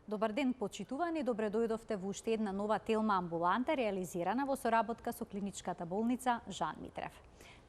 Добар ден, почитувани, добре дојдовте во уште една нова телма амбуланта реализирана во соработка со клиничката болница Жан Митрев.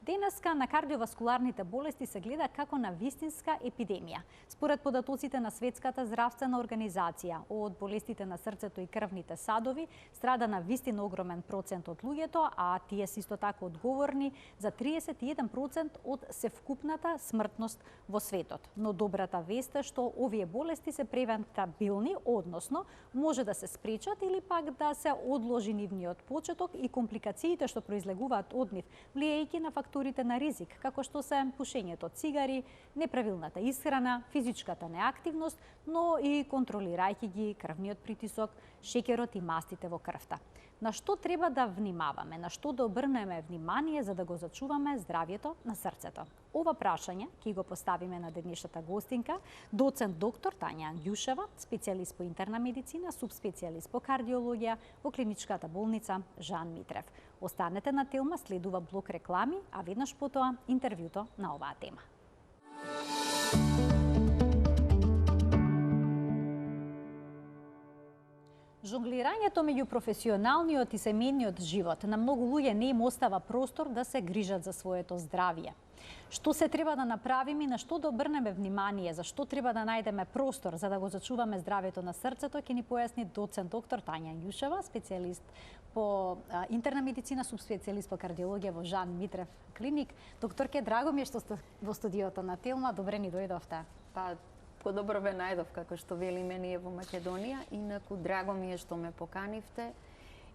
Денеска на кардиоваскуларните болести се гледа како на вистинска епидемија. Според податоците на Светската здравствена организација, од болестите на срцето и крвните садови страда на вистина огромен процент од луѓето, а тие се исто така одговорни за 31% од севкупната смртност во светот. Но добрата вест е што овие болести се превентабилни, односно може да се спречат или пак да се одложи нивниот почеток и компликациите што произлегуваат од нив, влијајќи на факторите на ризик, како што се пушењето цигари, неправилната исхрана, физичката неактивност, но и контролирајќи ги крвниот притисок, шеќерот и мастите во крвта. На што треба да внимаваме, на што да обрнеме внимание за да го зачуваме здравјето на срцето? Ова прашање ќе го поставиме на денешната гостинка, доцент доктор Тања Ангјушева, специјалист по интерна медицина, субспецијалист по кардиологија во клиничката болница Жан Митрев. Останете на телма, следува блок реклами, а веднаш потоа интервјуто на оваа тема. Жонглирањето меѓу професионалниот и семејниот живот на многу луѓе не им остава простор да се грижат за своето здравје. Што се треба да направиме и на што да обрнеме внимание, за што треба да најдеме простор за да го зачуваме здравјето на срцето, ќе ни појасни доцент доктор Тања Ангјушева, специјалист по интерна медицина, субспецијалист по кардиологија во Жан Митрев клиник. Докторке, драго ми е што сте во студиото на Телма, добре ни дојдовте. Подобро ве најдов, како што велиме ние во Македонија. Инаку, драго ми е што ме поканивте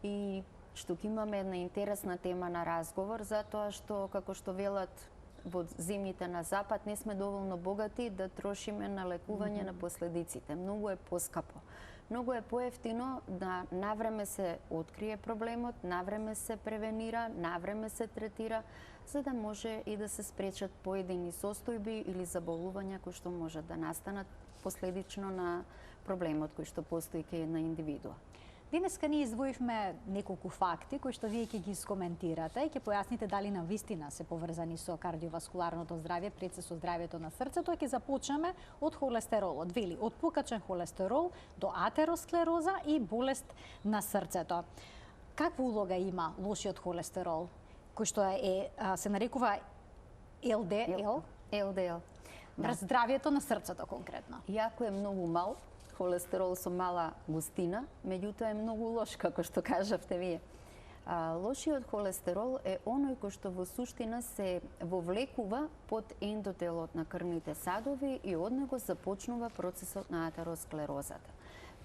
и што ќе имаме една интересна тема на разговор, затоа што, како што велат во земјите на Запад, не сме доволно богати да трошиме на лекување на последиците. Многу е поскапо. Многу е поевтино да навреме се открие проблемот, навреме се превенира, навреме се третира, за да може и да се спречат поедини состојби или заболувања кои што може да настанат последично на проблемот кој што постои кај една индивидуа. Денеска ние издвоивме неколку факти кои што вие ќе ги искоментирате и ќе појасните дали на вистина се поврзани со кардиоваскуларното здравје, пред се со здравјето на срцето. Ќе започнеме од холестеролот. Вели, од покачен холестерол до атеросклероза и болест на срцето. Каква улога има лошиот холестерол, кој што се нарекува ЛДЛ? ЛДЛ. Врз здравјето на срцето конкретно. Иако е многу мал, холестерол со мала густина, меѓутоа е многу лош, како што кажавте вие. Лошиот холестерол е оној кој што во суштина се вовлекува под ендотелот на крвните садови и од него започнува процесот на атеросклерозата.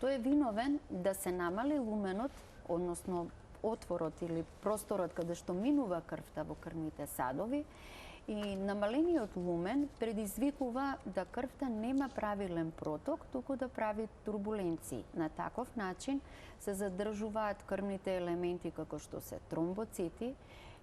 Тој е виновен да се намали луменот, односно отворот или просторот каде што минува крвта во крвните садови, и намалениот лумен предизвикува да крвта нема правилен проток, туку да прави турбуленции. На таков начин се задржуваат крвните елементи како што се тромбоцити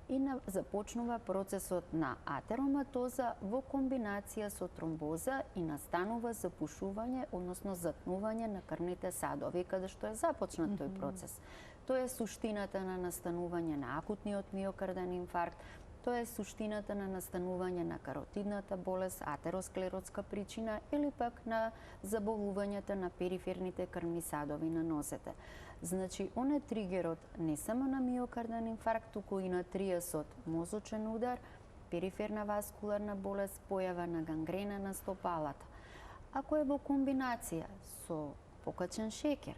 и започнува процесот на атероматоза во комбинација со тромбоза и настанува запушување, односно затнување на крвните садови, каде што е започнат тој процес. Тоа е суштината на настанување на акутниот миокарден инфаркт, тоа е суштината на настанување на каротидната болест, атеросклеротска причина или пак на заболувањата на периферните крвни садови на нозете. Значи, он е тригерот не само на миокарден инфаркт, туку и на триесот мозочен удар, периферна васкуларна болест, појава на гангрена на стопалата. Ако е во комбинација со покачен шеќер,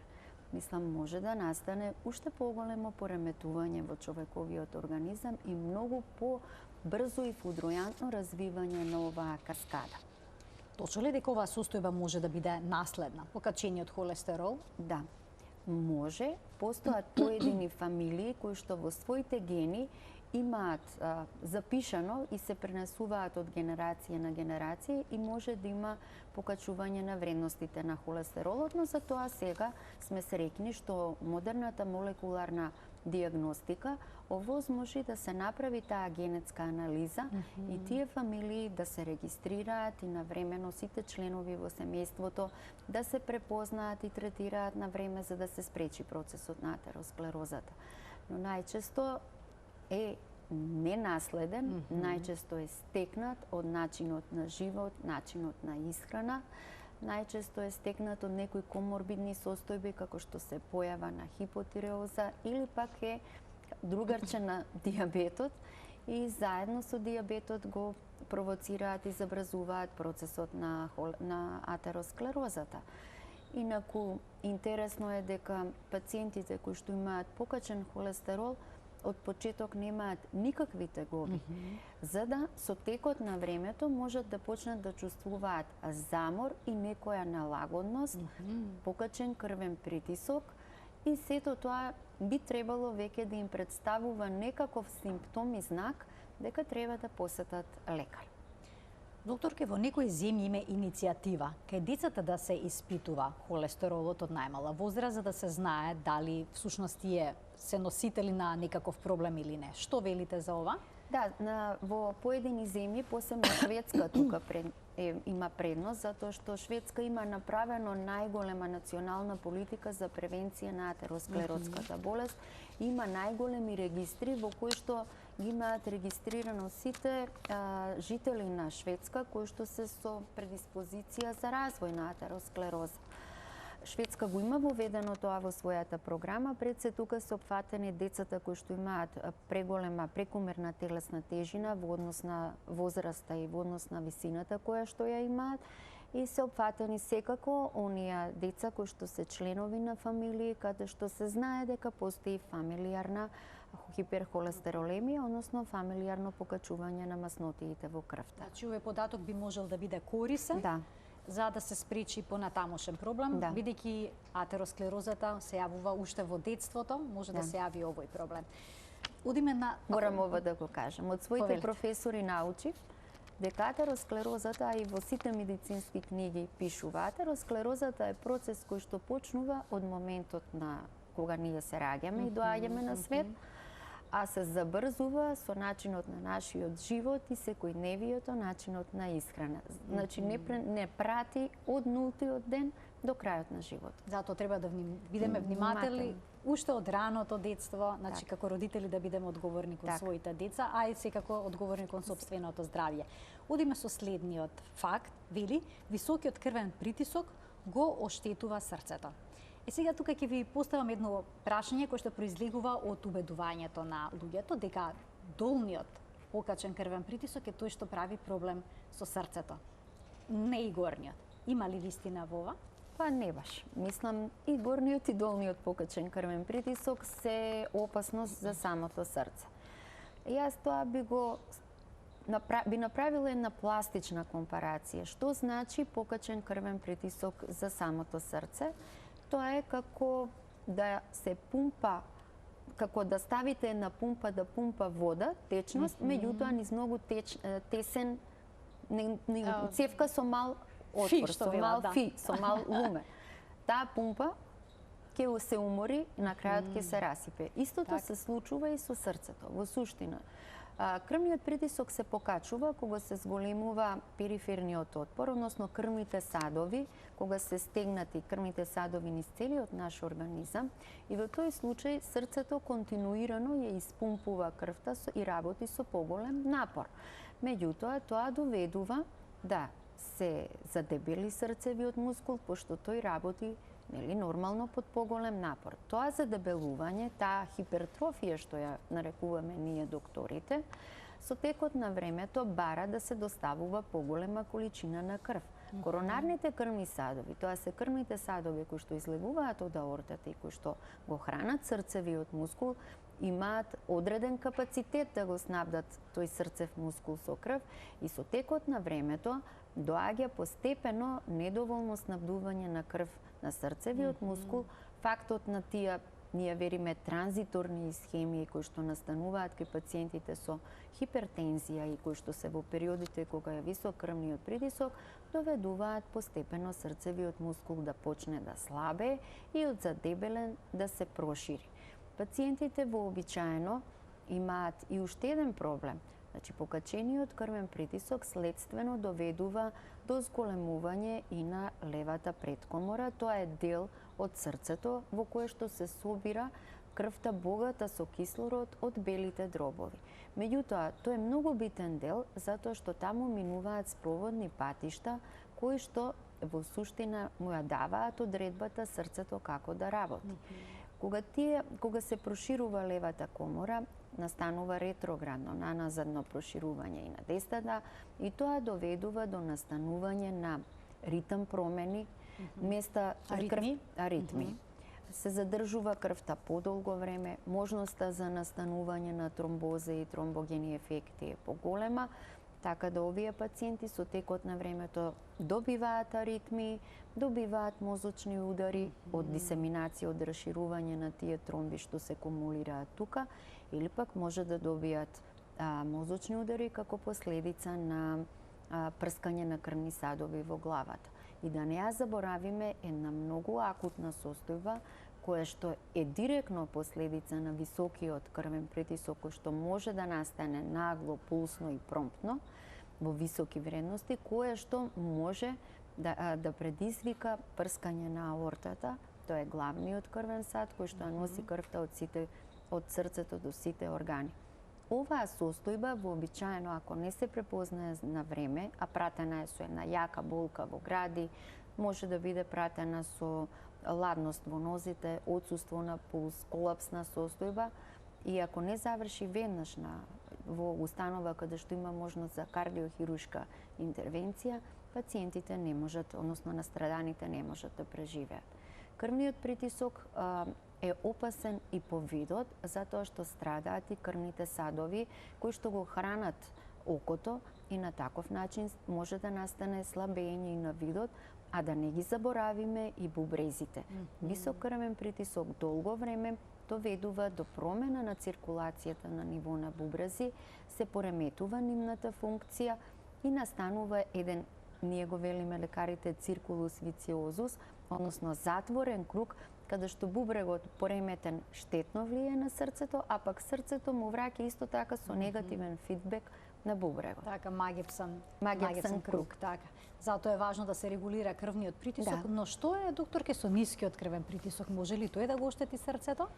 мислам, може да настане уште поголемо пореметување во човековиот организам и многу по-брзо и фудројантно развивање на оваа каскада. Точно ли дека оваа состојба може да биде наследна, покачениот холестерол? Да, може. Постојат поедини фамилии кои што во своите гени имаат запишано и се пренесуваат од генерација на генерација и може да има покачување на вредностите на холестеролот, но за тоа сега сме среќни што модерната молекуларна диагностика овозможи да се направи таа генетска анализа и тие фамилии да се регистрираат и навремено сите членови во семејството да се препознаат и третираат на време за да се спречи процесот на атеросклерозата. Но најчесто е ненаследен, најчесто е стекнат од начинот на живот, начинот на исхрана, најчесто е стекнат од некои коморбидни состојби како што се појава на хипотиреоза или пак е другарче на дијабетот и заедно со дијабетот го провоцираат и забрзуваат процесот на атеросклерозата. Инаку, интересно е дека пациентите кои што имаат покачен холестерол од почеток немаат никакви тегоби, за да со текот на времето можат да почнат да чувствуваат замор и некоја налагодност, покачен крвен притисок и сето тоа би требало веќе да им представува некаков симптом и знак дека треба да посетат лекар. Докторке, во некои земји има иницијатива кај децата да се испитува холестеролот од најмала возраст за да се знае дали всушност тие се носители на некаков проблем или не. Што велите за ова? Да, во поедини земји, посебно Шведска тука има предност, затоа што Шведска има направено најголема национална политика за превенција на атеросклеротската болест. Има најголеми регистри во кои што ги имаат регистрирано сите жители на Шведска кои што се со предиспозиција за развој на атеросклероза. Шведска го има воведено тоа во својата програма, пред се тука се опфатени децата кои што имаат преголема прекумерна телесна тежина во однос на возраста и во однос на висината која што ја имаат и се опфатени секако оние деца кои што се членови на фамилии каде што се знае дека постои фамилиарна хиперхолестеролемија, односно фамилиарно покачување на маснотиите во крвта. Значи, овој податок би можел да биде корисен, да, за да се спречи понатамошен проблем, да, бидејќи атеросклерозата се јавува уште во детството, може да се јави овој проблем. Одиме на... Морам ова да го кажам. Од своите професори научив дека атеросклерозата, а и во сите медицински книги пишува, атеросклерозата е процес кој што почнува од моментот на кога ние се раѓаме и доаѓаме на свет, а се забрзува со начинот на нашиот живот и секојдневието начинот на исхрана. Значи не прати од нултиот ден до крајот на живот. Затоа треба да бидеме внимателни уште од раното детство, значи како родители да бидеме одговорни кон своите деца, а и секако одговорни кон сопственото здравје. Одиме со следниот факт, вели, високиот крвен притисок го оштетува срцето. И сега тука ќе ви поставам едно прашање кое што произлегува од убедувањето на луѓето дека долниот покачен крвен притисок е тој што прави проблем со срцето. Не и горниот. Има ли вистина во ова? Па не баш. Мислам и горниот и долниот покачен крвен притисок се опасност за самото срце. Јас тоа би направила една пластична компарација. Што значи покачен крвен притисок за самото срце? Тоа е како да се пумпа, како да ставите една пумпа да пумпа вода, течност, меѓутоа низ многу тесен цевка со мал отвор, со мал фи, со мал луме. Таа пумпа ќе се умори и на крајот ќе се расипе. Истото се случува и со срцето. Во суштина, крвниот притисок се покачува кога се зголемува периферниот отпор, односно крвните садови, кога се стегнати крвните садови низ целиот наш организам и во тој случај срцето континуирано ја испумпува крвта и работи со поголем напор. Меѓутоа, тоа доведува да се задебели срцевиот мускул, пошто тој работи нормално под поголем напор. Тоа задебелување, таа хипертрофија што ја нарекуваме ние докторите, со текот на времето бара да се доставува поголема количина на крв. Коронарните крвни садови, тоа се крвните садови кои што излегуваат од аортата и кои што го хранат срцевиот мускул, имаат одреден капацитет да го снабдат тој срцев мускул со крв и со текот на времето доаѓа постепено недоволно снабдување на крв на срцевиот мускул, фактот на тие, ние вериме, транзиторни исхемии кои што настануваат кај пациентите со хипертензија и кои што се во периодите кога е висок крвниот притисок, доведуваат постепено срцевиот мускул да почне да слабее и од задебелен да се прошири. Пациентите вообичаено имаат и уште еден проблем. Значи, покачениот крвен притисок следствено доведува до зголемување и на левата предкомора. Тоа е дел од срцето во кое што се собира крвта богата со кислород од белите дробови. Меѓутоа, тој е многу битен дел затоа што таму минуваат спроводни патишта кои што во суштина му ја даваат одредбата срцето како да работи. Кога се проширува левата комора, настанува ретроградно, наназадно проширување и на десната, и тоа доведува до настанување на ритм промени, места аритми. Се задржува крвта подолго време, можноста за настанување на тромбоза и тромбогени ефекти е поголема, така да овие пациенти со текот на времето добиваат аритми, добиваат мозочни удари од дисеминација, од расширување на тие тромби што се кумулираат тука, или пак може да добијат мозочни удари како последица на прскање на крвни садови во главата. И да не ја заборавиме една многу акутна состојба, која што е директно последица на високиот крвен притисок, кој што може да настане нагло, пулсно и промптно во високи вредности, кое што може да предизвика прскање на аортата. Тоа е главниот крвен сад кој што носи крвта од срцето до сите органи. Оваа состојба вообичаено, ако не се препознае на време, а пратена е со една јака болка во гради, може да биде пратена со ладност во нозите, отсуство на пулс, колапсна состојба, и ако не заврши веднаш во установа каде што има можност за кардиохирушка интервенција, пациентите не можат, односно настраданите не можат да преживеат. Крвниот притисок е опасен и по видот, затоа што страдаат и крвните садови кои што го хранат окото, и на таков начин може да настане слабење и на видот, а да не ги заборавиме и бубрезите. Висок крвен притисок долго време доведува до промена на циркулацијата на ниво на бубрези, се пореметува нивната функција и настанува еден, ние го велиме лекарите, циркулус вициозус, односно затворен круг, каде што бубрегот пореметен штетно влие на срцето, а пак срцето му враќа исто така со негативен фидбек на бубрегот. Така, магипсан круг. Така. Затоа е важно да се регулира крвниот притисок, но што е, докторке, со нискиот крвен притисок? Може ли тој да го оштети срцето?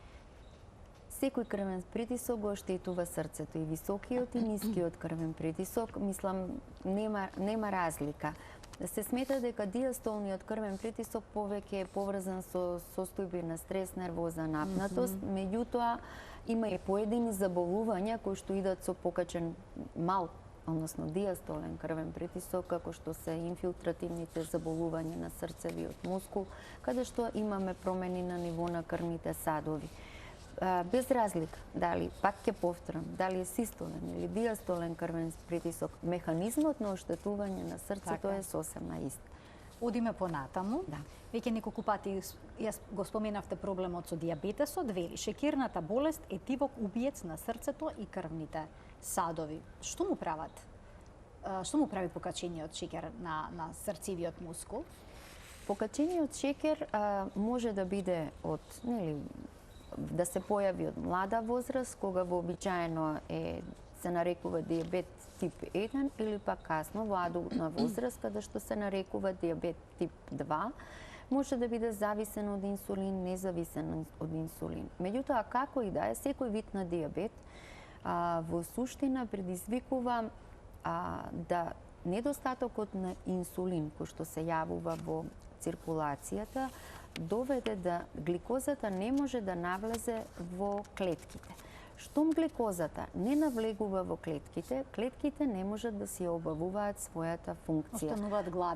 Секој крвен притисок го оштетува срцето, и високиот и нискиот крвен притисок, мислам, нема разлика. Се смета дека диастолниот крвен притисок повеќе е поврзан со состојби на стрес, нервоза, напнатост, меѓутоа има и поедини заболувања кои што идат со покачен мал, односно диастолен крвен притисок, како што се инфилтративните заболувања на срцевиот мускул, каде што имаме промени на ниво на крвните садови. Без разлика, дали, пак ќе повторам, дали е систолен или диастолен крвен притисок, механизмот на оштетување на срцето е сосем на ист. Одиме понатаму. Да. Веќе неколку пати јас го споменавте проблемот со дијабетесот, вели шекерната болест е тивок убиец на срцето и крвните садови. Што му прават? Што му прави покачениот шекер на срцевиот мускул? Покачениот шекер може да биде од, да се појави од млада возраст, кога вообичаено се нарекува дијабет тип 1, или пак касно во адултна возраст, каде што се нарекува дијабет тип 2, може да биде зависен од инсулин, независен од инсулин. Меѓутоа, како и да е, секој вид на дијабет во суштина предизвикува да недостатокот на инсулин, кој што се јавува во циркулацијата, доведе да гликозата не може да навлезе во клетките. Штом гликозата не навлегува во клетките, клетките не можат да си обавуваат својата функција.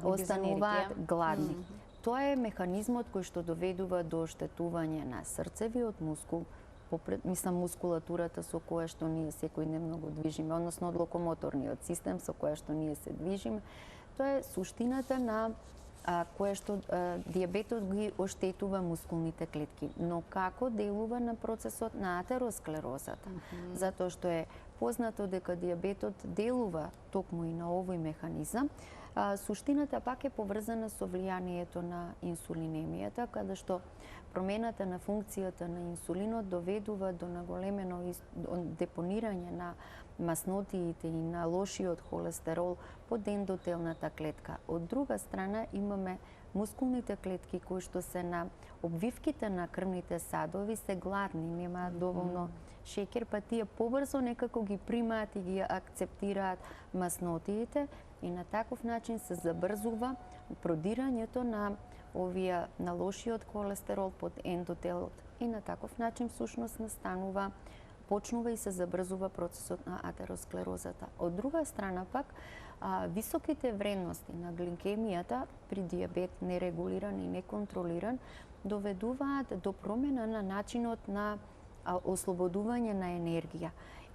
Остануваат гладни. Тоа е механизмот кој што доведува до оштетување на срцевиот мускул, мускулатурата со која што ние секојдневно го движиме, односно од локомоторниот систем со која што ние се движиме. Тоа е суштината на кое што дијабетот ги оштетува мускулните клетки. Но како делува на процесот на атеросклерозата? Затоа што е познато дека дијабетот делува токму и на овој механизам, суштината пак е поврзана со влијанието на инсулинемијата, каде што промената на функцијата на инсулинот доведува до наголемено депонирање на маснотиите и на лошиот холестерол под ендотелната клетка. Од друга страна имаме мускулните клетки кои што се на обвивките на крвните садови се гладни, немаат доволно шекер, па тие побрзо некако ги примаат и ги акцептираат маснотиите, и на таков начин се забрзува продирањето на овие на лошиот холестерол под ендотелот и на таков начин всушност почнува и се забрзува процесот на атеросклерозата. Од друга страна пак, високите вредности на гликемијата при диабет нерегулиран и неконтролиран доведуваат до промена на начинот на ослободување на енергија.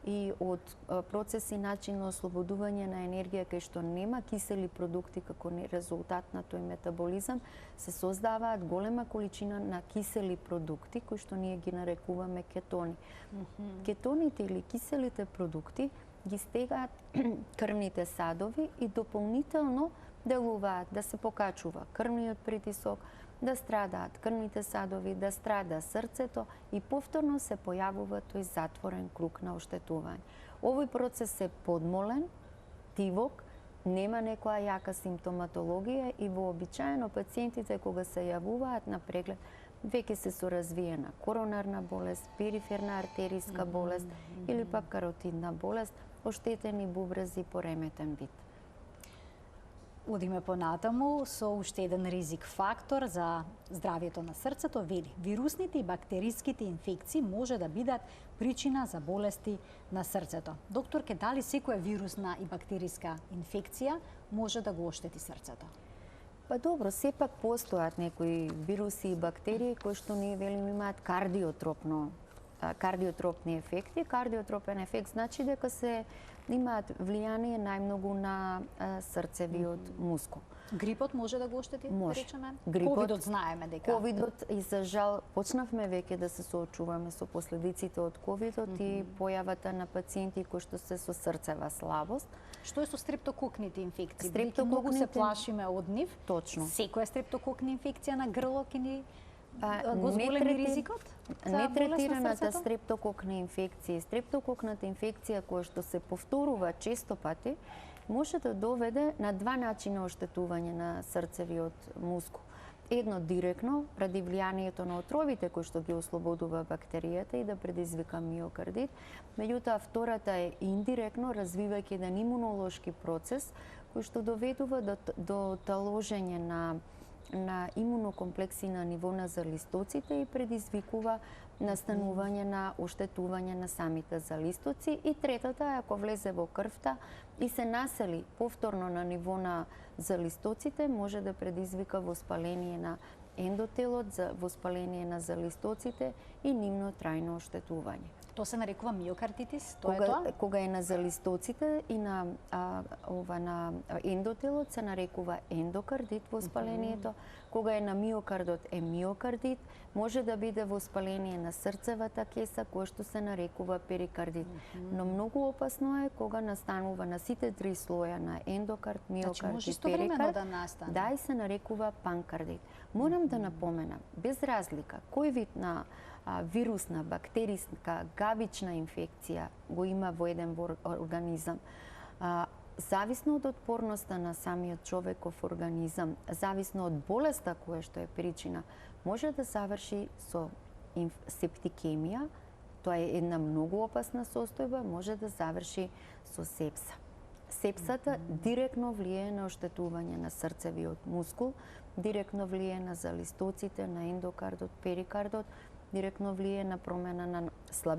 И од процеси начин на ослободување на енергија кај што нема кисели продукти како резултат на тој метаболизам, се создаваат голема количина на кисели продукти кои што ние ги нарекуваме кетони. Кетоните или киселите продукти ги стегаат крвните садови и дополнително делуваат да се покачува крвниот притисок, да страдаат крвните садови, да страда срцето и повторно се појавува тој затворен круг на оштетување. Овој процес е подмолен, тивок, нема некоја јака симптоматологија и вообичаено пациентите кога се јавуваат на преглед веќе се со развиена коронарна болест, периферна артериска болест или пак каротидна болест, оштетени бубрези, пореметен вид. Одиме понатаму со уште еден ризик фактор за здравието на срцето, вели вирусните и бактериските инфекции може да бидат причина за болести на срцето. Докторке, дали секоја вирусна и бактериска инфекција може да го оштети срцето? Па добро, сепак постојат некои вируси и бактерии кои што ние велиме имаат кардиотропни ефекти. Кардиотропен ефект значи дека се имаат влијание најмногу на срцевиот мускул. Грипот може да го оштети, да речеме? Ковидот знаеме дека. Ковидот и за жал почнавме веќе да се соочуваме со последиците од ковидот и појавата на пациенти кои што се со срцева слабост. Што е со стрептококните инфекции? Многу се плашиме од нив. Точно. Секоја стрептококна инфекција на грло ки ни го зголеми ризикот? Нетретираната стрептококна инфекција, стрептококната инфекција која што се повторува често пати, може да доведе на два начина оштетување на срцевиот мускул. Едно директно, ради влијанието на отровите кои што ги ослободува бактеријата и да предизвика миокардит. Меѓутоа, втората е индиректно, развивајќи еден имунолошки процес кој што доведува до таложење на имунокомплекси на ниво на залистоците и предизвикува настанување на оштетување на самите залистоци. И третата е ако влезе во крвта и се насели повторно на ниво на залистоците, може да предизвика воспаление на ендотелот, воспаление на залистоците и нивно трајно оштетување. Тоа се нарекува миокардитис? Тоа? Кога е на залистоците и на ендотелот се нарекува ендокардит воспалението. Кога е на миокардот е миокардит. Може да биде воспаление на срцевата кеса кој што се нарекува перикардит. Но многу опасно е кога настанува на сите три слоја на ендокард, миокард и перикард. Да настане. Да, и се нарекува панкардит. Морам да напоменам, без разлика кој вид на вирусна, бактериска, гавична инфекција го има во еден организам, зависно од отпорноста на самиот човеков организам, зависно од болеста која што е причина, може да заврши со септикемија, тоа е една многу опасна состојба, може да заврши со сепса. Сепсата директно влијае на оштетување на срцевиот мускул, директно влијае на залистоците, на ендокардот, перикардот, директно влијае на промена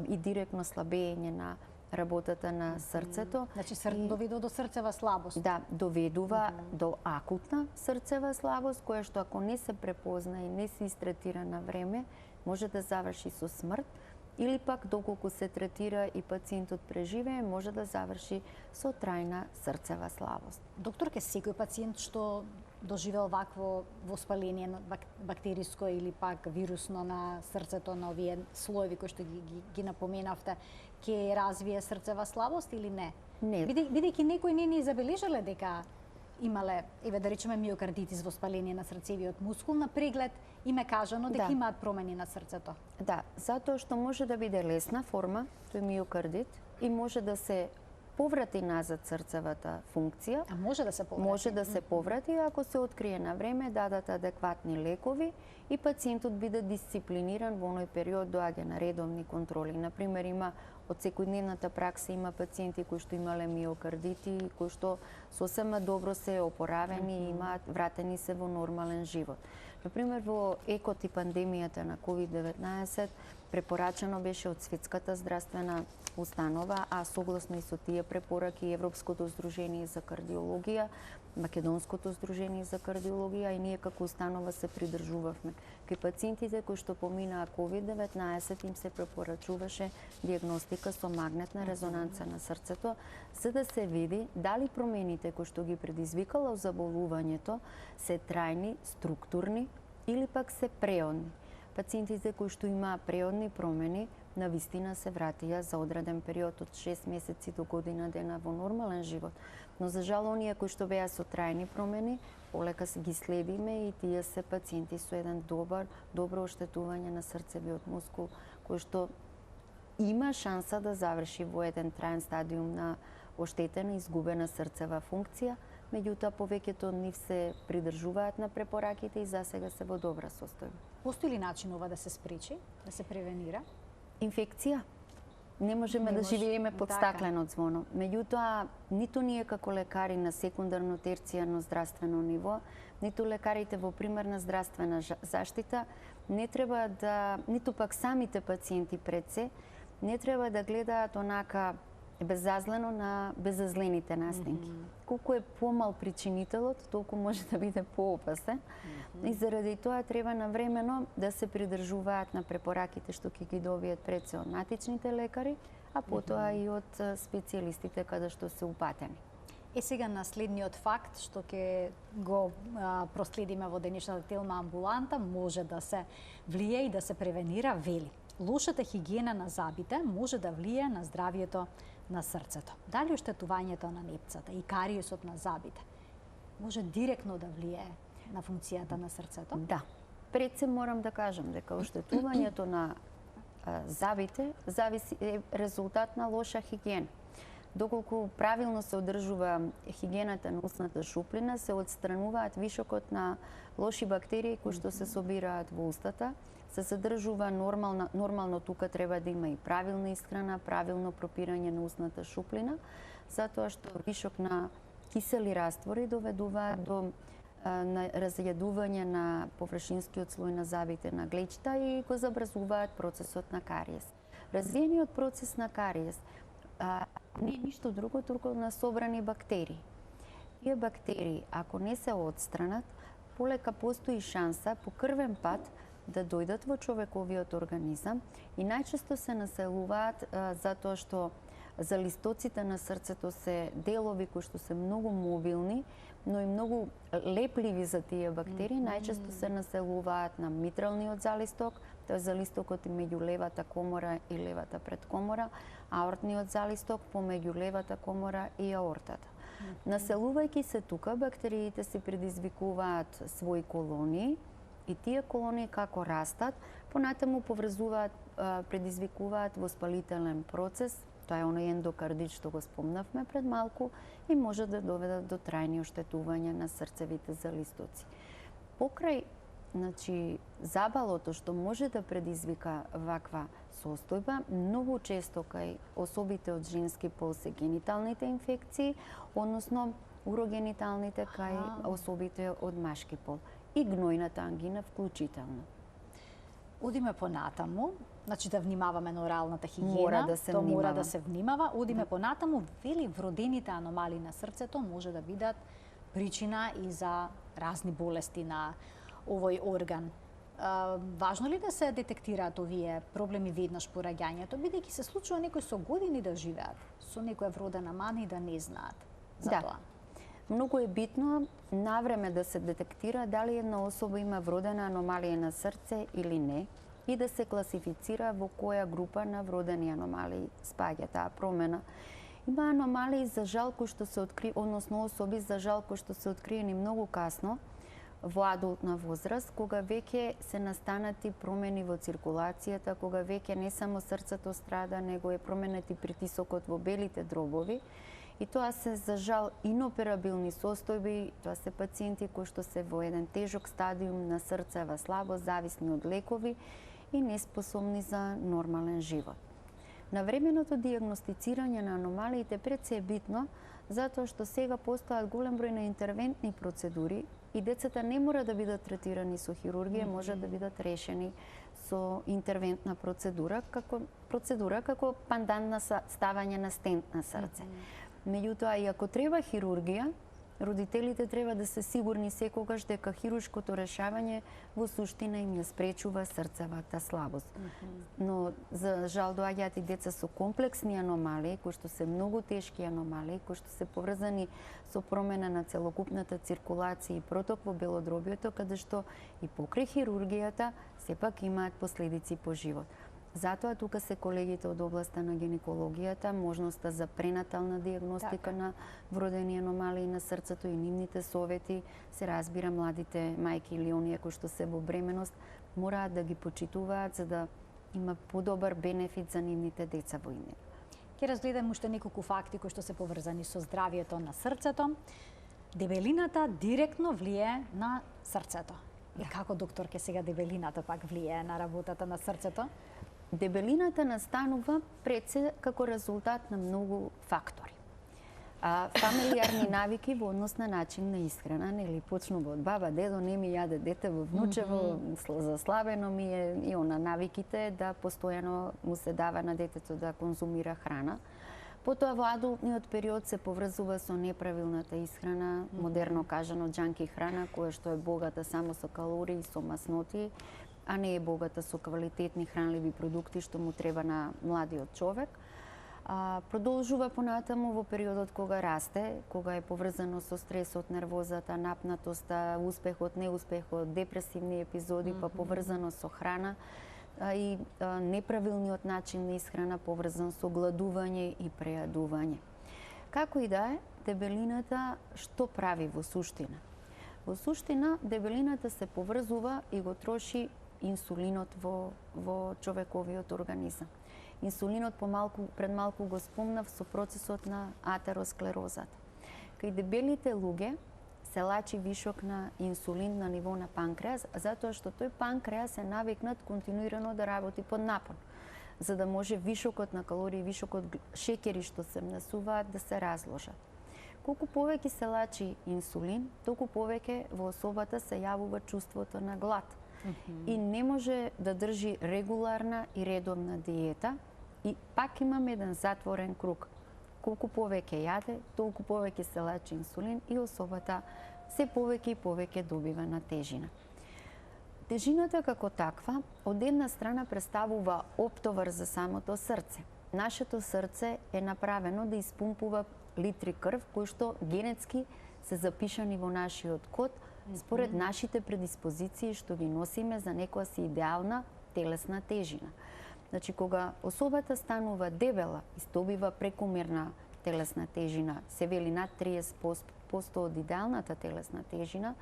и директно слабење на работата на срцето. Значи доведува до срцева слабост. Да, доведува до акутна срцева слабост, која што ако не се препозна и не се истретира на време, може да заврши со смрт, или пак доколку се третира и пациентот преживее, може да заврши со трајна срцева слабост. Докторке, секој пациент што доживел вакво воспаление бактериско или пак вирусно на срцето, на овие слоеви кои што ги напоменавте, ќе развие срцева слабост или не? Не. Бидејќи некои не ни забележале дека имале, еве да речеме миокардитис, воспаление на срцевиот мускул, на преглед им е кажано дека имаат промени на срцето. Да, затоа што може да биде лесна форма, тој миокардит, и може да се поврати назад срцевата функција. А може да се поврати? Може да се поврати ако се открие на време, дадат адекватни лекови и пациентот биде дисциплиниран во оној период, доаѓа на редовни контроли. Например, има од секојдневната пракса има пациенти кои што имале миокардити, кои што сосема добро се опоравени и имаат вратени се во нормален живот. Например, во екот и пандемијата на COVID-19 препорачено беше од Светската здравствена установа, а согласно и со тие препораки Европското здружение за кардиологија, Македонското здружение за кардиологија и ние како установа се придржувавме. Кај пациентите кои што поминаа COVID-19 им се препорачуваше диагностика со магнетна резонанца на срцето, за да се види дали промените кои што ги предизвикало заболувањето се трајни, структурни или пак се преодни. Пациентите кои што имаа преодни промени на вистина се вратија за одреден период од 6 месеци до година дена во нормален живот. Но за жал оние кои што беа со трајни промени, полека ги следиме и тие се пациенти со еден добро оштетување на срцевиот мускул, кој што има шанса да заврши во еден траен стадиум на оштетена и изгубена срцева функција, меѓутоа повеќето од нив се придржуваат на препораките и засега се во добра состојба. Постои ли начин ова да се спречи, да се превенира? Инфекција. Не можеме да живееме под стаклено звоно. Меѓутоа, ниту ние како лекари на секундарно, терцијарно здравствено ниво, ниту лекарите во примарна здравствена заштита, не треба да, ниту пак самите пациенти пред се, не треба да гледаат онака беззазлено на беззазлените настинки. Колку е помал причинителот, толку може да биде поопасен. И заради тоа треба навремено да се придржуваат на препораките што ќе ги добијат пред се од матичните лекари, а потоа и од специјалистите каде што се упатени. Сега на следниот факт што ќе го проследиме во денешната телма амбуланта може да се влие и да се превенира, вели. Лошата хигиена на забите може да влие на здравието на срцето. Дали оштетувањето на непцата и кариесот на забите може директно да влие на функцијата на срцето? Да. Пред се морам да кажам дека оштетувањето на забите е резултат на лоша хигиена. Доколку правилно се одржува хигиената на устната шуплина, се отстрануваат вишокот на лоши бактерии кои што се собираат во устата, се задржува нормално тука треба да има и правилна исхрана, правилно пропирање на устната шуплина, затоа што вишок на кисели раствори доведуваат до разјадување на површинскиот слој на забите на глечта и го забрзуваат процесот на кариес. Развиениот процес на кариес не е ништо друго, туку на собрани бактерии. Тие бактерии, ако не се отстранат, полека постои шанса по крвен пат да дојдат во човековиот организам и најчесто се населуваат затоа што залистоците на срцето се делови кои што се многу мобилни, но и многу лепливи за тие бактерии. Најчесто се населуваат на митралниот залисток, тоа е залистокот меѓу левата комора и левата предкомора, аортниот залисток помеѓу левата комора и аортата. Населувајќи се тука, бактериите се предизвикуваат своји колонии и тие колонии како растат, понатаму поврзуваат, предизвикуваат воспалителен процес. Тоа е оној ендокардит што го спомнавме пред малку и може да доведат до трајни оштетувања на срцевите залистоци. Покрај забалото што може да предизвика ваква состојба, многу често кај особите од женски пол се гениталните инфекции, односно урогениталните кај особите од машки пол и гнојната ангина вклучително. Одиме понатаму, значи да внимаваме на оралната хигиена, мора да се внимава. Одиме понатаму, вели вродените аномалии на срцето може да бидат причина и за разни болести на овој орган. Важно ли да се детектираат овие проблеми веднаш по раѓањето, бидејќи се случува некои со години да живеат со некоја вродена мана и да не знаат за тоа? Многу е битно навреме да се детектира дали една особа има вродена аномалија на срце или не и да се класифицира во која група на вродени аномалии спаѓа таа промена. Има аномалии за жал кои што се односно особи за жал кои што се откриени многу касно во адултна возраст, кога веќе се настанати промени во циркулацијата, кога веќе не само срцето страда, него е променет и притисокот во белите дробови. И тоа се, за жал, иноперабилни состојби, тоа се пациенти кои што се во еден тежок стадиум на срцева слабост, зависни од лекови и неспособни за нормален живот. Навременото диагностицирање на аномалиите пред се е битно, затоа што сега постојат голем број на интервентни процедури и децата не мора да бидат третирани со хирургија, може да бидат решени со интервентна процедура, како пандан на ставање на стент на срце. Меѓутоа, и ако треба хирургија, родителите треба да се сигурни секогаш дека хируршкото решавање во суштина им ја спречува срцевата слабост. Но за жал доаѓаат и деца со комплексни аномалии, кои што се многу тешки аномалии, кои што се поврзани со промена на целокупната циркулација и проток во белодробието, каде што и покрај хирургијата сепак имаат последици по живот. Затоа тука се колегите од областа на гинекологијата, можноста за пренатална диагностика на вродени аномалии на срцето и нивните совети, се разбира младите мајки или оние кои што се во бременост, мораат да ги почитуваат за да има подобар бенефит за нивните деца во име. Ќе разгледаме уште неколку факти кои што се поврзани со здравието на срцето. Дебелината директно влијае на срцето. И како, докторке, сега дебелината пак влијае на работата на срцето? Дебелината настанува пред се како резултат на многу фактори. Фамилиарни навики во однос на начин на исхрана, нели почнува од баба, дедо, не ми јаде дете во внучево, заслабено ми е и она навиките да постојано му се дава на детето да конзумира храна. Потоа во адултниот период се поврзува со неправилната исхрана, модерно кажано џанки храна, која што е богата само со калории, со масноти, а не е богата со квалитетни хранливи продукти што му треба на младиот човек. Продолжува понатаму во периодот кога расте, кога е поврзано со стресот, нервозата, напнатоста, успехот, неуспехот, депресивни епизоди, па поврзано со храна и неправилниот начин на исхрана поврзан со гладување и прејадување. Како и да е, дебелината што прави во суштина? Во суштина, дебелината се поврзува и го троши инсулинот во човековиот организам. Инсулинот пред малку го спомнав со процесот на атеросклерозата. Кај дебелите луѓе се лачи вишок на инсулин на ниво на панкреас, затоа што тој панкреас е навикнат континуирано да работи под напор, за да може вишокот на калории, вишокот шеќери што се внесуваат да се разложат. Колку повеќе се лачи инсулин, толку повеќе во особата се јавува чувството на глад. И не може да држи регуларна и редовна диета и пак имаме еден затворен круг. Колку повеќе јаде, толку повеќе се лачи инсулин и особата се повеќе и повеќе добива на тежина. Тежината како таква, од една страна представува оптовар за самото срце. Нашето срце е направено да испумпува литри крв кои што генетски се запишани во нашиот код според нашите предиспозиции што ги носиме за некоја си идеална телесна тежина. Значи, кога особата станува дебела и добива прекумерна телесна тежина, се вели над 30% од идеалната телесна тежина,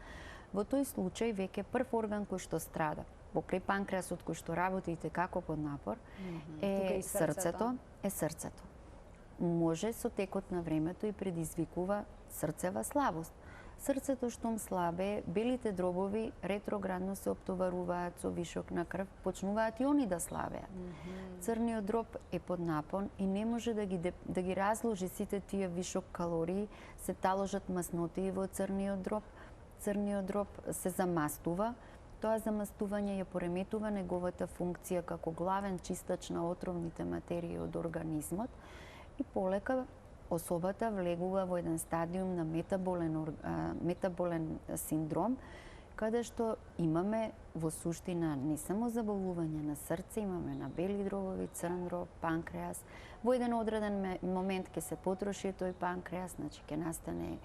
во тој случај веќе прв орган кој што страда, покрај панкреасот кој што работи како под напор, е срцето. Може со текот на времето и предизвикува срцева слабост. Срцето штом слабе, белите дробови ретроградно се оптоваруваат со вишок на крв, почнуваат и они да слабеат. Црниот дроб е под напон и не може да ги разложи сите тие вишок калории, се таложат масноти во црниот дроб. Црниот дроб се замастува, тоа замастување ја пореметува неговата функција како главен чистач на отровните материи од организмот и полека особата влегува во еден стадиум на метаболен синдром, каде што имаме во суштина не само заболување на срце, имаме на бели дробови, црн дроб, панкреас. Во еден одреден момент ќе се потроши тој панкреас, значи ќе настане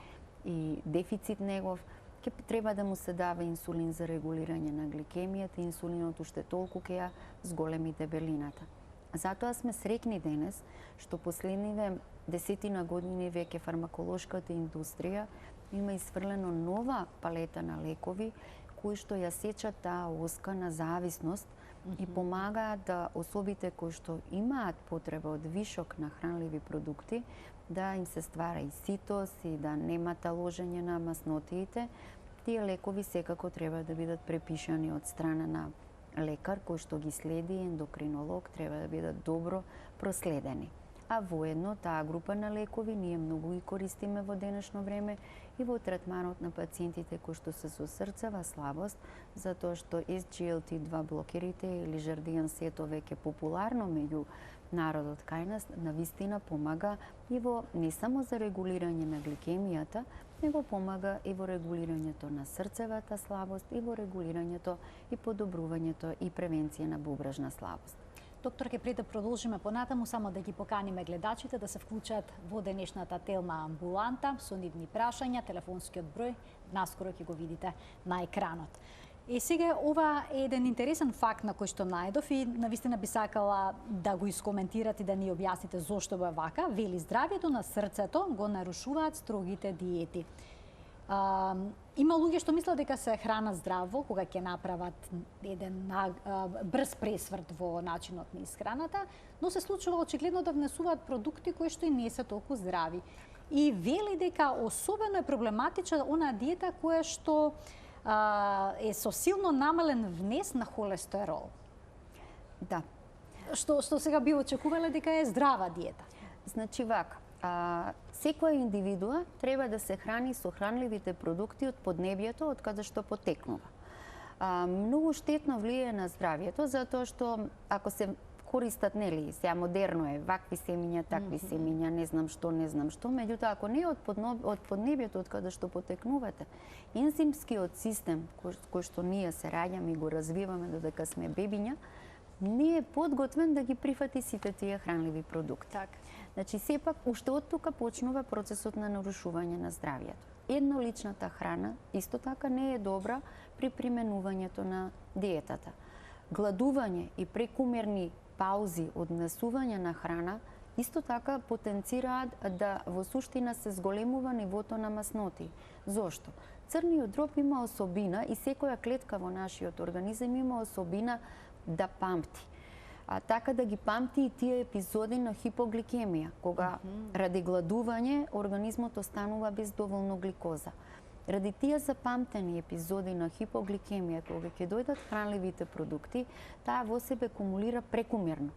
и дефицит негов, ќе треба да му се дава инсулин за регулирање на гликемијата, инсулинот уште толку ќе ја зголеми дебелината. Затоа сме среќни денес што последниве десетина години веќе фармаколошката индустрија има исфрлено нова палета на лекови кои што ја сечат таа оска на зависност и помагаат да особите кои што имаат потреба од вишок на хранливи продукти да им се ствара и ситост и да нема таложење на маснотиите. Тие лекови секако треба да бидат препишани од страна на лекар кој што ги следи, ендокринолог, треба да бидат добро проследени. А воедно таа група на лекови ние многу ги користиме во денешно време и во третманот на пациентите кои што се со срцева слабост, затоа што SGLT2 блокерите или Жардијан-сето веќе популарно меѓу народот кај нас, навистина помага и во не само за регулирање на гликемијата, него помага и во регулирањето на срцевата слабост и во регулирањето и подобрувањето и превенција на бубрежна слабост. Докторке, пред да продолжиме понатаму, само да ги поканиме гледачите да се вклучат во денешната Телма амбуланта со нивни прашања, телефонскиот број, наскоро ќе го видите на екранот. И сега ова е еден интересен факт на кој што најдов и навистина би сакала да го искоментирате и да ни објасните зошто е вака. Вели, здравјето на срцето го нарушуваат строгите диети. Има луѓе што мислат дека се храна здраво кога ќе направат еден брз пресврт во начинот на исхраната, но се случува очигледно да внесуваат продукти кои што и не се толку здрави. И вели дека особено е проблематична онаа диета која што е со силно намален внес на холестерол. Да. Што сега би очекувале дека е здрава диета. Значи вака, секоја индивидуа треба да се храни со хранливите продукти од поднебјето од каде што потекнува. Многу штетно влијае на здравјето, затоа што ако се користат, нели, сега модерно е, вакви семиња, такви семиња, не знам што, меѓутоа ако не од поднебјето од каде што потекнувате, ензимскиот систем кој што ние се раѓаме и го развиваме додека сме бебиња, не е подготвен да ги прифати сите тие хранливи продукти. Така. Значи, сепак, уште од тука почнува процесот на нарушување на здравјето. Едноличната храна, исто така, не е добра при применувањето на диетата. Гладување и прекумерни паузи од внесување на храна, исто така потенцираат да во суштина се зголемува нивото на масноти. Зошто? Црниот дроб има особина и секоја клетка во нашиот организам има особина да памти. Така да ги памти и тие епизоди на хипогликемија, кога ради гладување организмот останува без доволно гликоза. Ради тие запамтени епизоди на хипогликемија, кога ќе дојдат хранливите продукти, таа во себе кумулира прекумерно.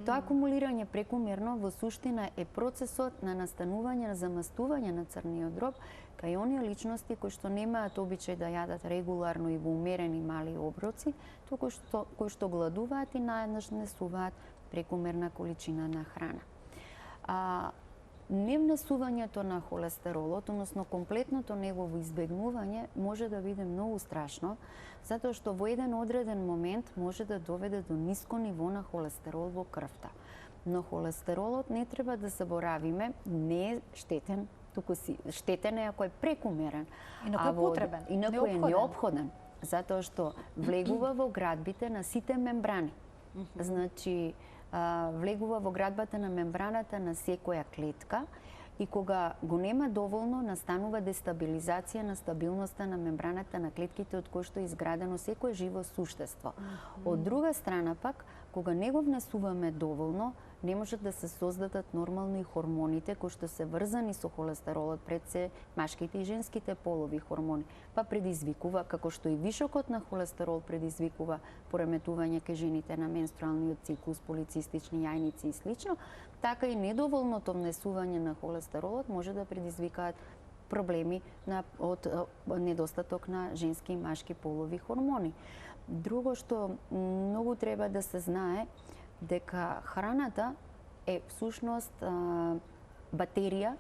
Тоа акумулирање прекумерно во суштина е процесот на настанување, на замастување на црниот дроб кај оние личности кои што немаат обичај да јадат регуларно и во умерени мали оброци, туку кои што гладуваат и наеднаш внесуваат прекумерна количина на храна. Невнесувањето на холестеролот, односно комплетното негово избегнување, може да биде многу страшно, затоа што во еден одреден момент може да доведе до ниско ниво на холестерол во крвта. Но холестеролот, не треба да заборавиме, не е штетен, туку штетен е ако е прекумерен. Инаку е потребен. Инаку е неопходен, затоа што влегува во градбите на сите мембрани. Значи, влегува во градбата на мембраната на секоја клетка и кога го нема доволно, настанува дестабилизација на стабилноста на мембраната на клетките од кои што е изградено секое живо суштество. Од друга страна пак, кога не го внесуваме доволно, не можат да се создадат нормално и хормоните кои што се врзани со холестеролот, пред се машките и женските полови хормони, па предизвикува, како што и вишокот на холестерол предизвикува пореметување кај жените на менструалниот циклус, полицистични јајници и слично, така и недоволното внесување на холестеролот може да предизвикаат проблеми од недостаток на женски и машки полови хормони. Друго што многу треба да се знае, дека храната е всушност батерија.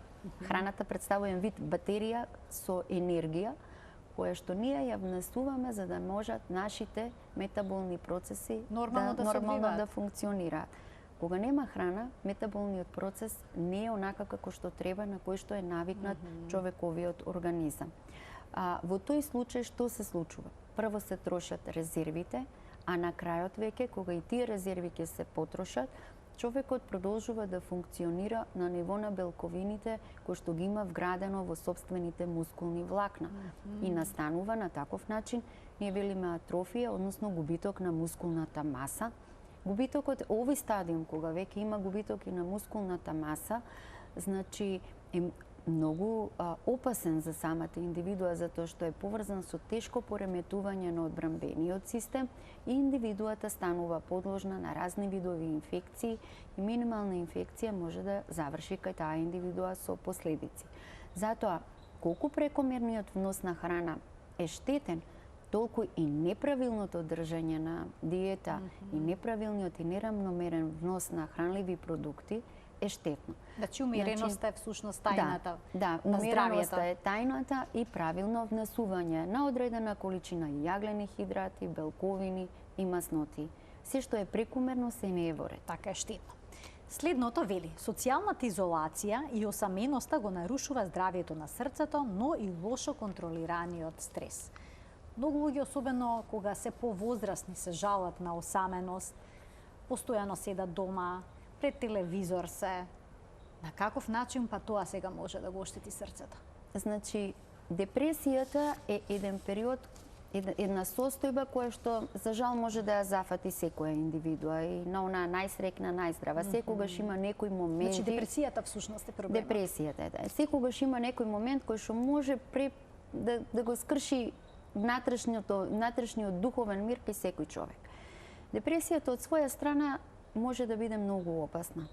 Храната представува вид батерија со енергија, која што ние ја внесуваме за да можат нашите метаболни процеси нормално да функционираат. Кога нема храна, метаболниот процес не е онака како што треба, на кој што е навикнат човековиот организам. Во тој случај што се случува? Прво се трошат резервите, а на крајот веќе, кога и тие резерви ќе се потрошат, човекот продолжува да функционира на ниво на белковините кои што ги има вградено во сопствените мускулни влакна. И настанува на таков начин, ние велиме атрофија, односно губиток на мускулната маса. Губитокот е овој стадиум, кога веќе има губиток и на мускулната маса, значи многу опасен за самата индивидуа, затоа што е поврзан со тешко пореметување на одбранбениот систем и индивидуата станува подложна на разни видови инфекции и минимална инфекција може да заврши кај таа индивидуа со последици. Затоа, колку прекомерниот внос на храна е штетен, толку и неправилното држање на диета и неправилниот и неравномерен внос на хранливи продукти е штетно. Значи умереноста е всушност тајната да, на умереноста е тајната и правилно внесување на одредена количина јаглени хидрати, белковини и масноти. Се што е прекумерно се не е во ред. Така е штетно. Следното вели, социјалната изолација и осаменоста го нарушува здравието на срцето, но и лошо контролираниот стрес. Многу луѓе, особено кога се повозрасни, се жалат на осаменост, постојано седат дома, пред телевизор се. На каков начин па тоа сега може да го оштети срцето? Значи, депресијата е еден период, една состојба која што за жал може да ја зафати секоја индивидуа и на онаа најсрекна, најздрава. Секогаш има некој момент. Значи депресијата всушност е проблемот. Депресијата е, да. Секогаш има некој момент кој што може да го скрши внатрешниот духовен мир кај секој човек. Депресијата од своја страна може да биде многу опасна.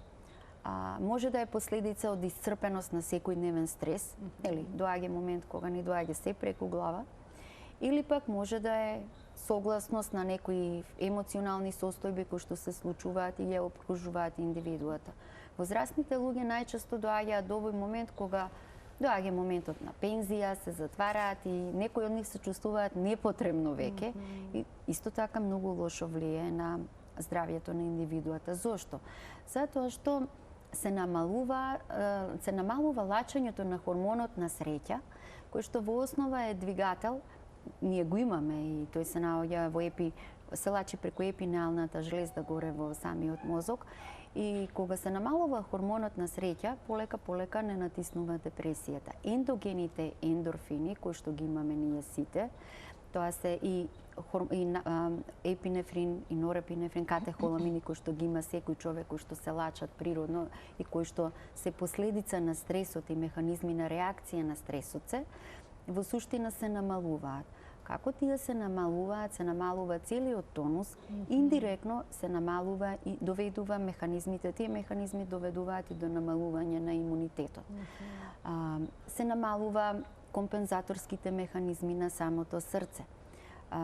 Може да е последица од исцрпеност на секојдневен стрес, или доаѓа момент кога ни доаѓа се преку глава, или пак може да е согласност на некои емоционални состојби кои што се случуваат и ја обкружуваат индивидуата. Возрастните луѓе најчесто доаѓаат до овој момент кога доаѓа моментот на пензија, се затвараат и некои од нив се чувствуваат непотребно веќе и исто така многу лошо влијае на здравието на индивидуата. Зошто? Затоа што се намалува лачењето на хормонот на среќа, кој што во основа е двигател, ние го имаме и тој се наоѓа се лачи преку епинеалната жлезда горе во самиот мозок и кога се намалува хормонот на среќа, полека не натиснува депресијата. Ендогените ендорфини кои што ги имаме ние сите, тоа се и епинефрин и норепинефрин, катехоламини кои што ги има секој човек, кои што се лачат природно и кои што се последица на стресот и механизми на реакција на стресот во суштина се намалуваат. Како тие се намалуваат, се намалува целиот тонус, индиректно се намалува и доведува механизмите. Тие механизми доведуваат и до намалување на имунитетот. Се намалува компензаторските механизми на самото срце.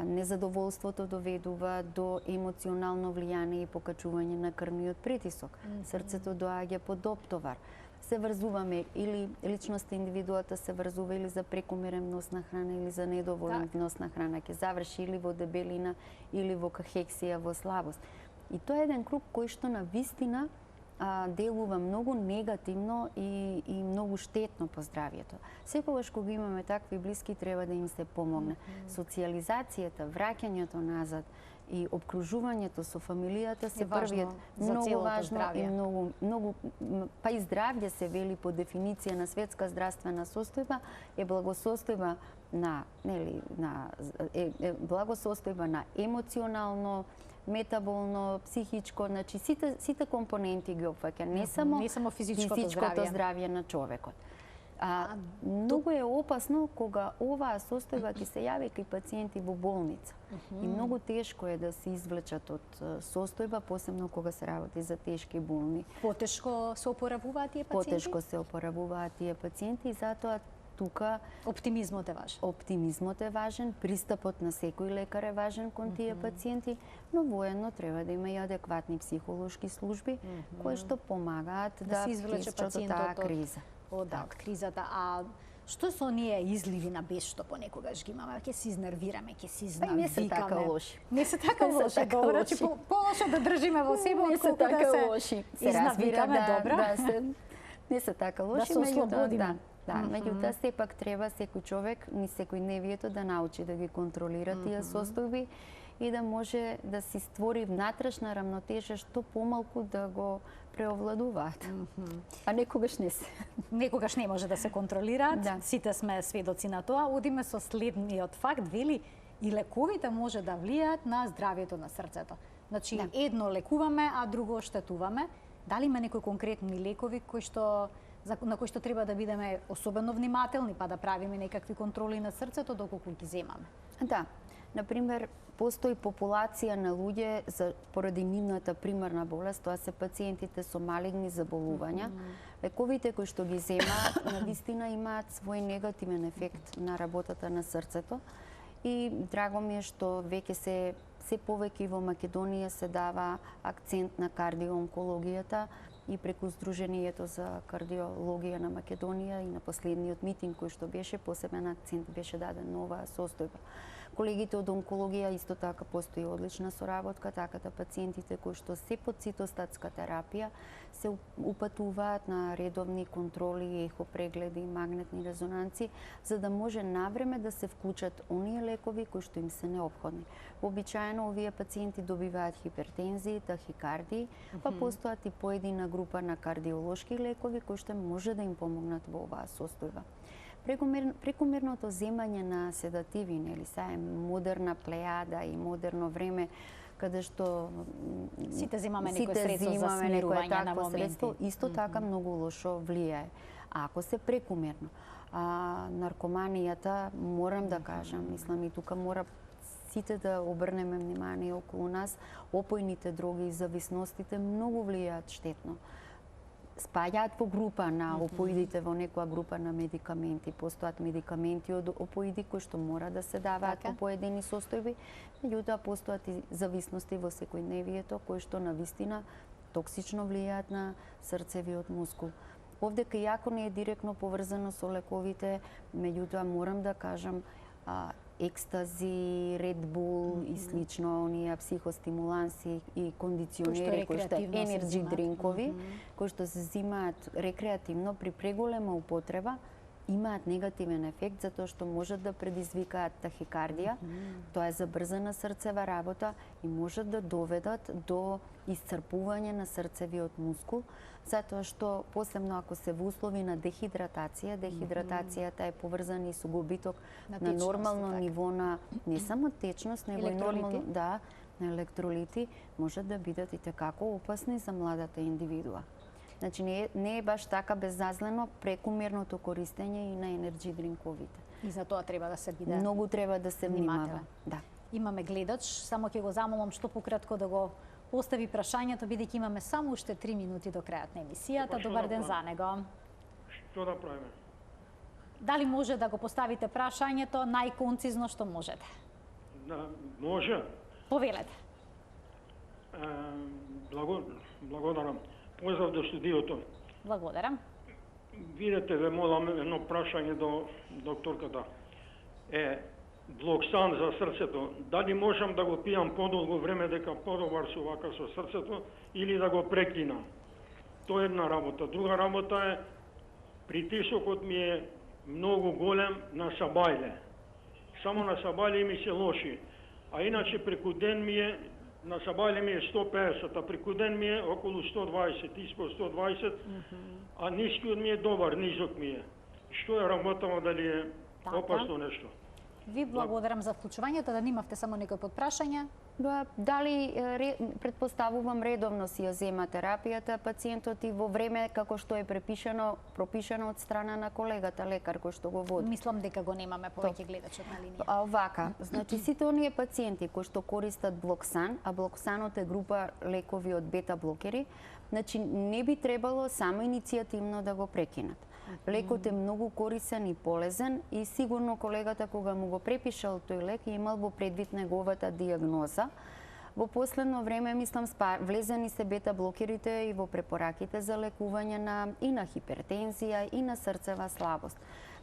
Незадоволството доведува до емоционално влијание и покачување на крвниот притисок. Срцето доаѓа под оптовар. Се врзуваме или личноста, индивидуата се врзува или за прекомерен внос на храна или за недоволен внос на храна, ќе заврши или во дебелина или во кахексија, во слабост. И тоа е еден круг кој што на вистина делува многу негативно и многу штетно по здравието. Секогаш кога имаме такви блиски треба да им се помогне. Социјализацијата, враќањето назад и обкружувањето со фамилијата се првиот многу важно и многу па и здравје се вели по дефиниција на светска здравствена состојба е благосостојба на благосостојба на емоционално, метаболно, психичко, значи сите компоненти ги опфаќа, не само физичкото здравје на човекот. Многу е опасно кога оваа состојба ќе се јави кај пациенти во болница. И многу тешко е да се извлечат од состојба, посебно кога се работи за тешки болни. Потешко се опоравуваат тие пациенти? Потешко се опоравуваат тие пациенти и затоа тука оптимизмот е важен. Оптимизмот е важен, пристапот на секој лекар е важен кон тие пациенти, но воедно треба да има и адекватни психолошки служби кои што помагаат да се извлече пациентот од криза. Од кризата. А што со оние изливи на бес што понекогаш ги имаме? Ќе се изнервираме, ќе се изнавикаме. Не се така лоши. Не се така лоши, добро, значи полошо да држиме во себе отколку да се изнавикаме, добро. Не се така лоши, да се ослободиме. Меѓутоа сепак треба секој човек, ни секојдневието да научи да ги контролира тие состојби и да може да си створи внатрешна рамнотежа што помалку да го преовладуваат. А некогаш не се. Некогаш не може да се контролираат. Сите сме сведоци на тоа. Одиме со следниот факт, вели и лековите може да влијаат на здравието на срцето. Значи едно лекуваме, а друго оштетуваме. Дали има некои конкретни лекови кои што на кои што треба да бидеме особено внимателни, па да правиме некакви контроли на срцето доколку ги земаме. Да. Например, постои популација на луѓе поради нивната примарна болест, тоа се пациентите со малигни заболувања. Лековите кои што ги земаат, навистина имаат свој негативен ефект на работата на срцето. И драго ми е што веќе се повеќе во Македонија се дава акцент на кардиоонкологијата и преку Сдруженијето за кардиологија на Македонија и на последниот митинг кој што беше посебен акцент беше даден на оваа состојба. Колегите од онкологија исто така постои одлична соработка, така да пациентите кои што се под цитостатска терапија се упатуваат на редовни контроли, ехопрегледи, магнетни резонанци, за да може навреме да се вклучат оние лекови кои што им се неопходни. Вообичаено овие пациенти добиваат хипертензии, тахикардии, па постојат и поедина група на кардиолошки лекови кои што може да им помогнат во оваа состојба. Прекомерното земање на седативи, нели, сега е модерна плејада и модерно време каде што сите земаме некој средство за смирување на моменти. Исто така многу лошо влијае. А ако се прекомерно, наркоманијата, морам да кажам, мислам и тука мора сите да обрнеме внимание околу нас, опојните дроги и зависностите многу влијаат штетно. Спаѓаат во група на опоидите, во некоја група на медикаменти. Постојат медикаменти од опоиди кои што мора да се даваат во поедини состојби, меѓутоа постојат и зависности во секојдневието кои што навистина токсично влијаат на срцевиот мускул. Овдека иако не е директно поврзано со лековите, меѓутоа морам да кажам екстази, Red Bull и слично, оние психостимуланси и кондиционери кои што енерджи дринкови, кои што се взимаат рекреативно при преголема употреба, имаат негативен ефект затоа што можат да предизвикаат тахикардија, тоа е забрзана срцева работа и можат да доведат до исцрпување на срцевиот мускул, затоа што посебно ако се во услови на дехидратација, дехидратацијата е поврзана и со губиток на нормално ниво на не само течност, него и нормално на електролити, можат да бидат и tekako опасни за младата индивидуа. Значи не е баш така беззазлено прекумерното користење и на енерджи дринковите. И за тоа треба да се биде многу треба да се внимава. Да. Имаме гледач, само ќе го замолам што пократко да го постави прашањето, бидејќи имаме само уште 3 минути до крајот на емисијата. Добар ден за него. Што да правиме? Дали може да го поставите прашањето најконцизно што можете? Да, може. Повелете. Благодарам. Поздрав до студиото. Благодарам. Видете, ве молам едно прашање до докторката. Блоксан за срцето, дали можам да го пијам подолго време дека подобар со вака со срцето или да го прекинам? Тоа е една работа. Друга работа е притисокот ми е многу голем на сабајле. Само на сабајле ми се лоши. А иначе преку ден ми е на сабајле ми е 150, а преку ден ми е околу 120, испод 120, а нискиот ми е добар, низок ми е. Што е работава, дали е опасно нешто? Ви благодарам за вклучувањето, да немавте само некој подпрашање. Дали предпоставувам редовно си ја зема терапијата пациентот и во време како што е пропишано од страна на колегата лекар кој што го води. Мислам дека го немаме повеќе гледачот на линија. Овака, значи сите оние пациенти кои што користат блоксан, а блоксанот е група лекови од бета блокери, значи не би требало само иницијативно да го прекинат. Лекот е многу корисен и полезен и сигурно колегата кога му го препишал тој лек е имал во предвид неговата дијагноза. Во последно време, мислам, влезени се бета блокерите и во препораките за лекување и на хипертензија и на срцева слабост.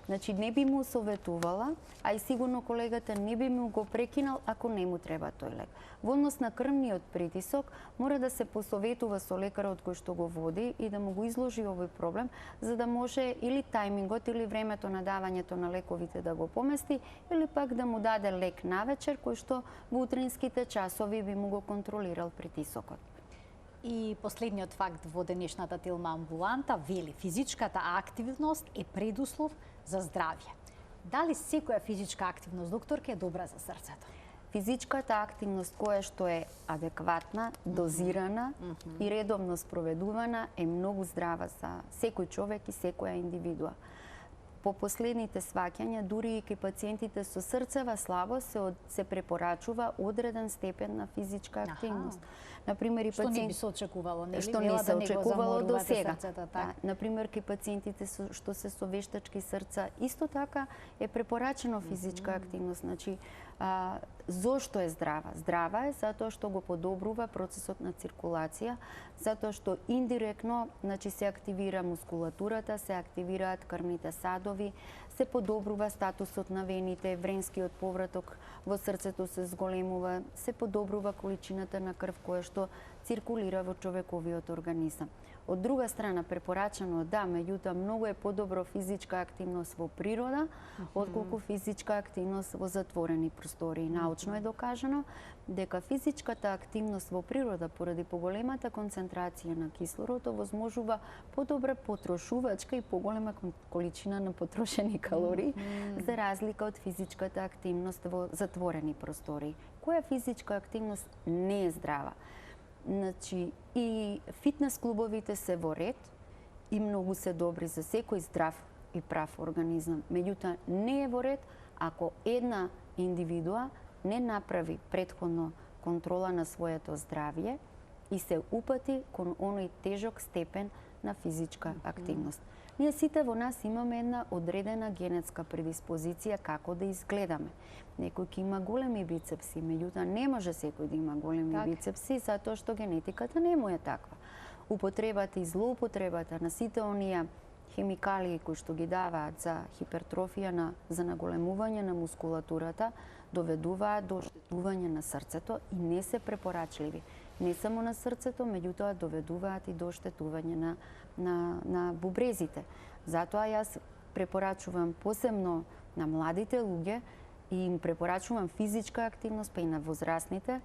Значи не би му советувала, а и сигурно колегата не би му го прекинал ако не му треба тој лек. Во однос на крвниот притисок, мора да се посоветува со лекарот кој што го води и да му го изложи овој проблем, за да може или тајмингот или времето на давањето на лековите да го помести, или пак да му даде лек навечер кој што во утринските часови би му го контролирал притисокот. И последниот факт во денешната Телма амбуланта вели физичката активност е предуслов за здравје. Дали секоја физичка активност, докторка, е добра за срцето? Физичката активност која што е адекватна, дозирана и редовно спроведувана е многу здрава за секој човек и секоја индивидуа. По последните сваќања, дури и кај пациентите со срцева слабост се препорачува одреден степен на физичка активност. Например, и што не би се очекувало, нели? Што не се очекувало до сега. така? Например, кај пациентите што се со вештачки срца, исто така е препорачено физичка активност. Значи, зошто е здрава? Здрава е затоа што го подобрува процесот на циркулација, затоа што индиректно, значи, се активира мускулатурата, се активираат крвните садови, се подобрува статусот на вените, вренскиот повраток во срцето се зголемува, се подобрува количината на крв која што циркулира во човековиот организам. Од друга страна, препорачано да, меѓутоа многу е подобро физичка активност во природа, отколку физичка активност во затворени простории. Научно е докажано дека физичката активност во природа, поради поголемата концентрација на кислород, овозможува подобра потрошувачка и поголема количина на потрошени калории, за разлика од физичката активност во затворени простории. Која физичка активност не е здрава? Значи, и фитнес клубовите се во ред и многу се добри за секој здрав и прав организам. Меѓутоа, не е во ред ако една индивидуа не направи претходно контрола на своето здравје и се упати кон оној тежок степен на физичка активност. Ние сите во нас имаме една одредена генетска предиспозиција како да изгледаме. Некој ќе има големи бицепси, меѓутоа не може секој да има големи бицепси, затоа што генетиката не му е таква. Употребата и злоупотребата на сите оние хемикалии кои што ги даваат за хипертрофија, за наголемување на мускулатурата, доведуваат до оштетување на срцето и не се препорачливи. Не само на срцето, меѓутоа доведуваат и до оштетување на бубрезите. Затоа јас препорачувам посебно на младите луѓе и им препорачувам физичка активност, па и на возрастните,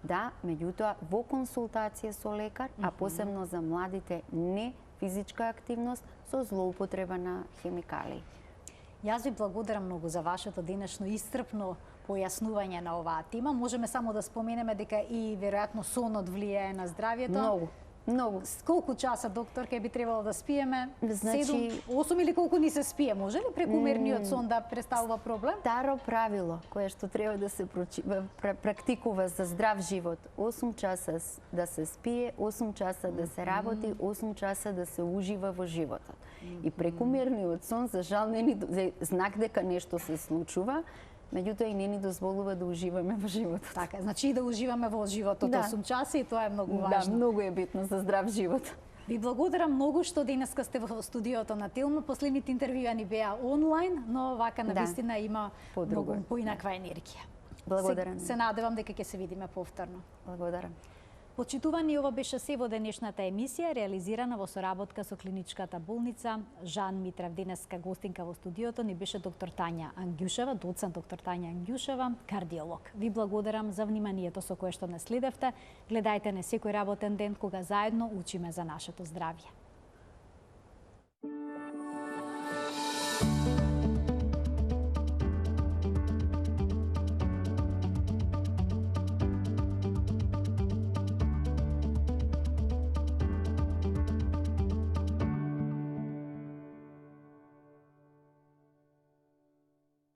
да, меѓутоа во консултација со лекар, а посебно за младите не физичка активност со злоупотреба на хемикалии. Јас ви благодарам многу за вашето денешно исцрпно појаснување на оваа тема. Можеме само да споменеме дека и веројатно сонот влијае на здравјето. Многу. Колку часа, доктор, ке би требало да спиеме? Значи, 7, 8 или колку ни се спие? Може ли прекумерниот сон да представува проблем? Старо правило кое што треба да се практикува за здрав живот. 8 часа да се спие, 8 часа да се работи, 8 часа да се ужива во животот. И прекумерниот сон, за жал, не ни знак дека нешто се случува, меѓутоа и не ни дозволува да уживаме во животот. Така, значи и да уживаме во животот 8 часа и тоа е многу важно. Да, многу е битно за здрав живот. Ви благодарам многу што денеска сте во студиото на Телма. Последните интервјуа ни беа онлайн, но вака навистина има многу поинаква енергија. Благодарам. Се надевам дека ќе се видиме повторно. Благодарам. Почитувани, ова беше се во денешната емисија, реализирана во соработка со клиничката болница Жан Митрев. Денеска гостинка во студиото ни беше доктор Тања Ангјушева, доцент доктор Тања Ангјушева, кардиолог. Ви благодарам за вниманието со кое што не следевте. Гледајте не секој работен ден кога заедно учиме за нашето здравје.